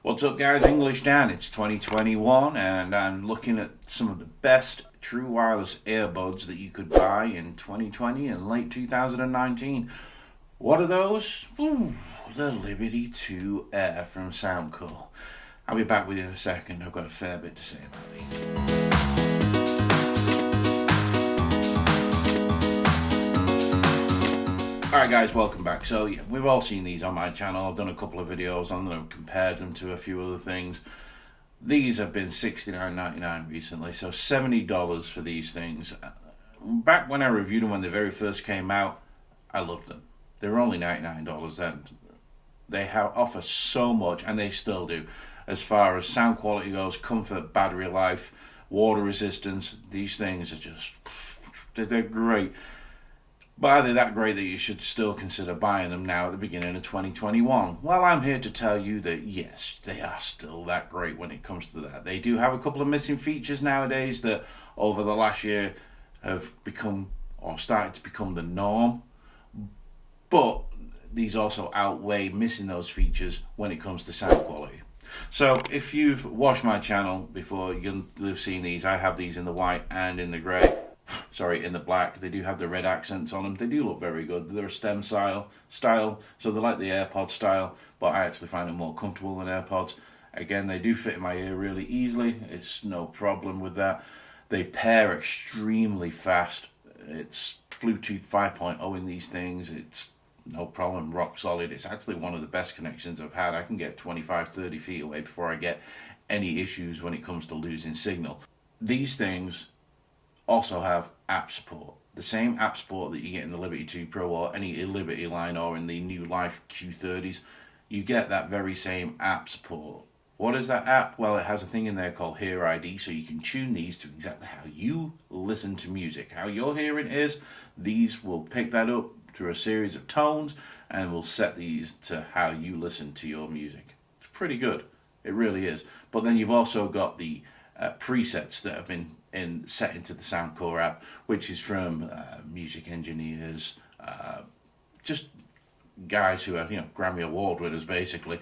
What's up, guys? English Dan. It's 2021 and I'm looking at some of the best true wireless earbuds that you could buy in 2020 and late 2019. What are those? Ooh, the Liberty 2 Air from Soundcore. I'll be back with you in a second. I've got a fair bit to say about these. Alright guys, welcome back. So yeah, we've all seen these on my channel. I've done a couple of videos on them, compared them to a few other things. These have been $69.99 recently, so $70 for these things. Back when I reviewed them when they very first came out, I loved them. They were only $99 then. They offer so much, and they still do. As far as sound quality goes, comfort, battery life, water resistance, these things are just, they're great. But are they that great that you should still consider buying them now at the beginning of 2021? Well, I'm here to tell you that yes, they are still that great when it comes to that. They do have a couple of missing features nowadays that over the last year have become or started to become the norm. But these also outweigh missing those features when it comes to sound quality. So if you've watched my channel before, you'll have seen these. I have these in the white and in the grey. Sorry, in the black. They do have the red accents on them. They do look very good. They're a stem style, so they're like the AirPod style, but I actually find them more comfortable than AirPods. Again, they do fit in my ear really easily. It's no problem with that. They pair extremely fast. It's Bluetooth 5.0 in these things. It's no problem, rock solid. It's actually one of the best connections I've had. I can get 25-30 feet away before I get any issues when it comes to losing signal. These things also have app support. The same app support that you get in the Liberty 2 Pro or any Liberty line or in the new Life Q30s. You get that very same app support. What is that app? Well, it has a thing in there called Hear ID, so you can tune these to exactly how you listen to music. How your hearing is, these will pick that up through a series of tones and will set these to how you listen to your music. It's pretty good. It really is. But then you've also got the presets that have been set into the Soundcore app, which is from music engineers, just guys who are Grammy Award winners, basically.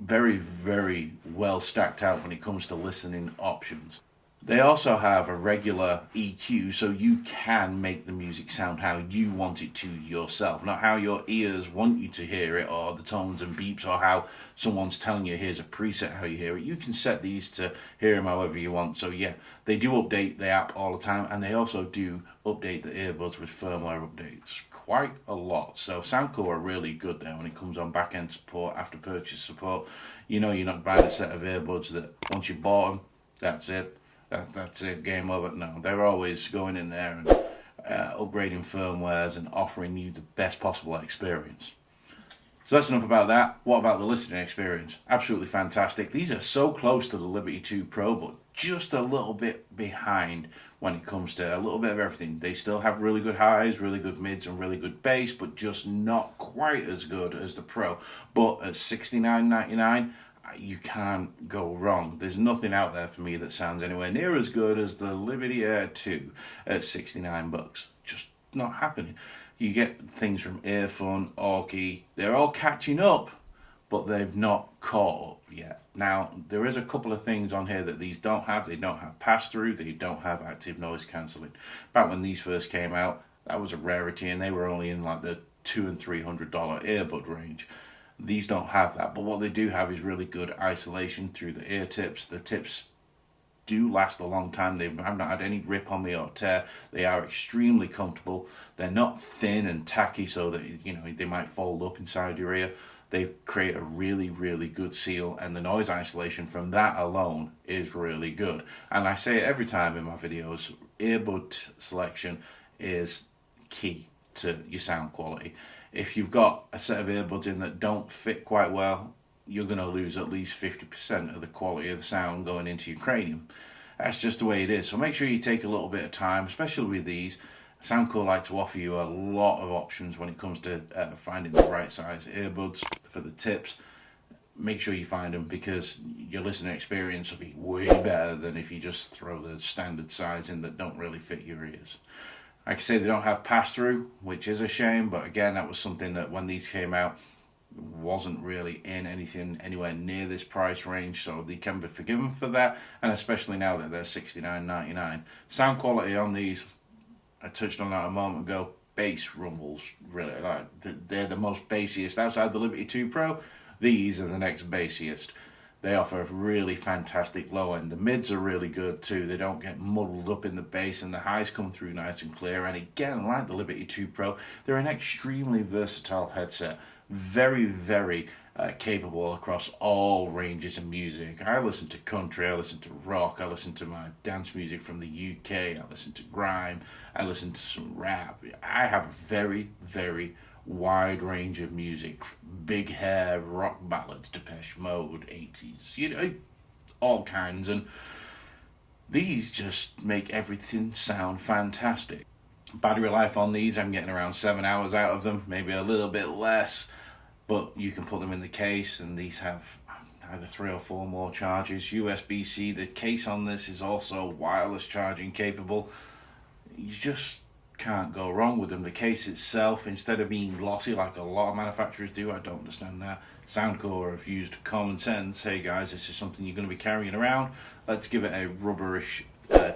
Very, very well stacked out when it comes to listening options. They also have a regular EQ, so you can make the music sound how you want it to yourself, not how your ears want you to hear it, or the tones and beeps, or how someone's telling you here's a preset how you hear it. You can set these to hear them however you want. So yeah, they do update the app all the time, and they also do update the earbuds with firmware updates quite a lot. So Soundcore are really good there when it comes on back-end support, after purchase support. You're not buying a set of earbuds that once you bought them, that's it. That's it, game over. No, they're always going in there and upgrading firmwares and offering you the best possible experience. So that's enough about that. What about the listening experience? Absolutely fantastic. These are so close to the Liberty 2 Pro, but just a little bit behind when it comes to a little bit of everything. They still have really good highs, really good mids, and really good bass, but just not quite as good as the Pro. But at $69.99, you can't go wrong. There's nothing out there for me that sounds anywhere near as good as the Liberty Air 2 at $69. Just not happening. You get things from Earfun, Orky, they're all catching up, but they've not caught up yet. Now, there is a couple of things on here that these don't have. They don't have pass-through, they don't have active noise cancelling. Back when these first came out, that was a rarity, and they were only in like the $200 and $300 earbud range. These don't have that, but what they do have is really good isolation through the ear tips. The tips do last a long time. They have not had any rip on me or tear. They are extremely comfortable. They're not thin and tacky so that they might fold up inside your ear. They create a really, really good seal, and the noise isolation from that alone is really good. And I say it every time in my videos, earbud selection is key to your sound quality. If you've got a set of earbuds in that don't fit quite well, you're going to lose at least 50% of the quality of the sound going into your cranium. That's just the way it is. So make sure you take a little bit of time, especially with these. Soundcore like to offer you a lot of options when it comes to finding the right size earbuds for the tips. Make sure you find them, because your listening experience will be way better than if you just throw the standard size in that don't really fit your ears. Like I say, they don't have pass-through, which is a shame, but again, that was something that when these came out, wasn't really in anything anywhere near this price range, so they can be forgiven for that, and especially now that they're $69.99. Sound quality on these, I touched on that a moment ago. Bass rumbles, really, like they're the most bassiest outside the Liberty 2 Pro. These are the next bassiest. They offer a really fantastic low end. The mids are really good too. They don't get muddled up in the bass, and the highs come through nice and clear. And again, like the Liberty 2 Pro, they're an extremely versatile headset. Very, very capable across all ranges of music. I listen to country, I listen to rock, I listen to my dance music from the UK, I listen to grime, I listen to some rap. I have a very, very wide range of music. Big hair, rock ballads, Depeche Mode, 80s, you know, all kinds. And these just make everything sound fantastic. Battery life on these, I'm getting around 7 hours out of them, maybe a little bit less. But you can put them in the case, and these have either 3 or 4 more charges. USB-C, the case on this is also wireless charging capable. You just can't go wrong with them. The case itself, instead of being glossy like a lot of manufacturers do, I don't understand that. Soundcore have used common sense. Hey guys, this is something you're going to be carrying around. Let's give it a rubberish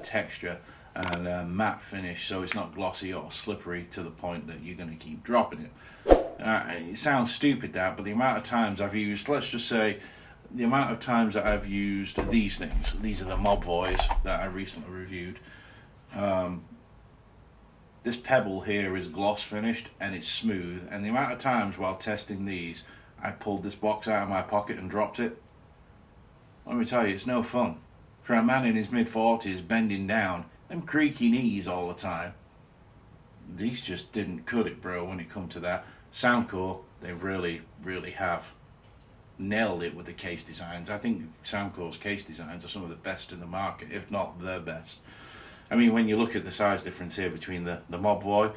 texture and a matte finish, so it's not glossy or slippery to the point that you're going to keep dropping it. It sounds stupid that, but the amount of times I've used, let's just say, the amount of times that I've used these things, these are the Mob Voice that I recently reviewed. This pebble here is gloss finished and it's smooth, and the amount of times while testing these, I pulled this box out of my pocket and dropped it. Let me tell you, it's no fun. For a man in his mid-40s bending down, them creaky knees all the time, these just didn't cut it, bro, when it come to that. Soundcore, they really, really have nailed it with the case designs. I think Soundcore's case designs are some of the best in the market, if not the best. I mean, when you look at the size difference here between the Mob Voice,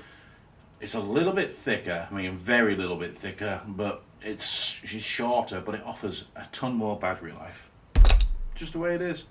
it's a little bit thicker, I mean, very little bit thicker, but it's shorter, but it offers a ton more battery life. Just the way it is.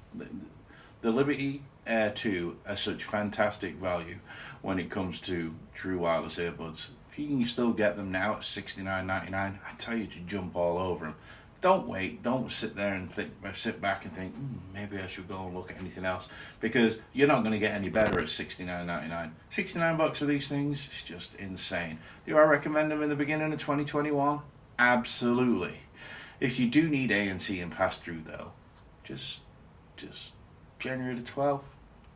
The Liberty Air 2 are such fantastic value when it comes to true wireless earbuds. If you can still get them now at $69.99, I tell you to jump all over them. Don't wait. Don't sit there and sit back and think, maybe I should go and look at anything else, because you're not going to get any better at $69.99. $69 for these things is just insane. Do I recommend them in the beginning of 2021? Absolutely. If you do need ANC and pass through though, just January the 12th,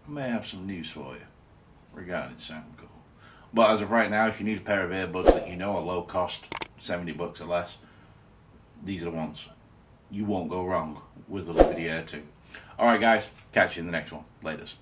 I may have some news for you regarding Soundcore. But as of right now, if you need a pair of earbuds that you know are low cost, $70 or less, these are the ones. You won't go wrong with the Liberty Air 2. Alright guys, catch you in the next one. Laters.